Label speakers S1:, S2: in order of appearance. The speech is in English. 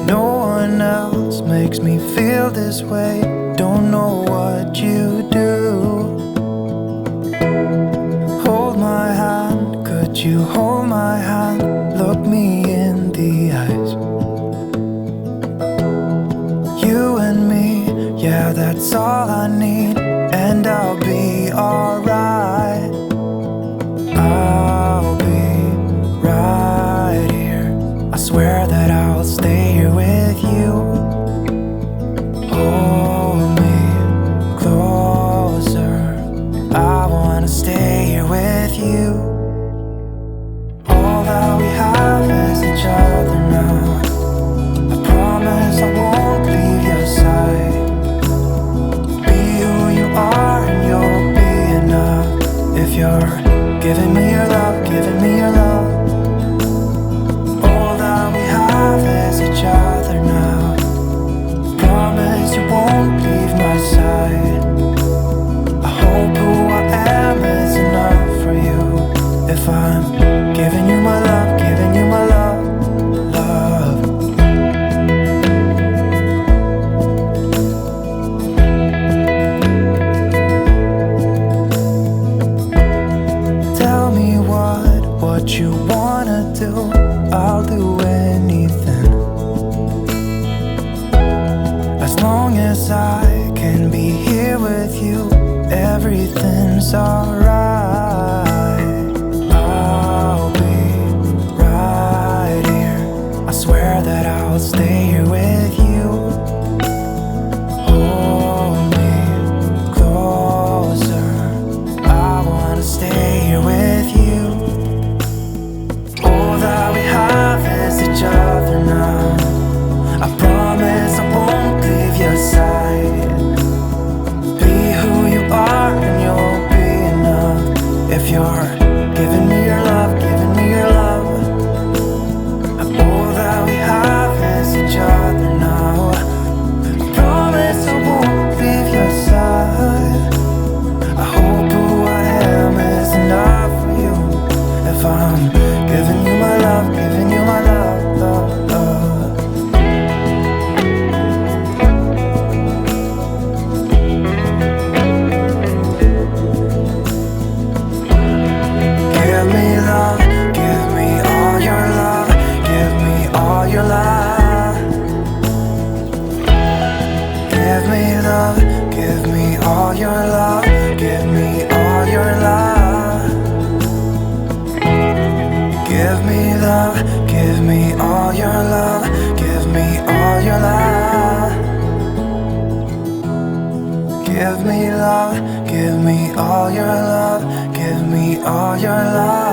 S1: No one else makes me feel this way. Don't know what you do. Hold my hand, could you hold my hand? Look me in the eyes. You and me, yeah, that's all I need. And I'll be alright. I'll be right here. I swear that I'll stay here with you. Hold me closer. I wanna stay here with you. All that we have is each other now. I promise I won't leave your side. Be who you are and you'll be enough. If you're giving me your love, giving me your love. All that we have is each other now. Promise you won't leave my side. I hope who I am is enough for you. If I'm giving you my love, giving you my love, love. Tell me what you wanna do. I'll do anything. As long as I can be here with you, everything's alright. I'll be right here. I swear that I'll stay here with you. Hold me closer. I wanna stay here with you. All that we have is each other now. I promise I won't leave your side. Be who you are and you'll be enough. If you're giving me your love, giving me your love. All that we have is each other now. I promise I won't leave your side. I hope who I am is enough for you. If I'm giving you my love, giving you my love, love, love. Give me love, give me all your love, give me all your love. Give me love, give me all your love, give me all your love. Give me love, give me all your love, give me all your love. Give me love, give me all your love, give me all your love.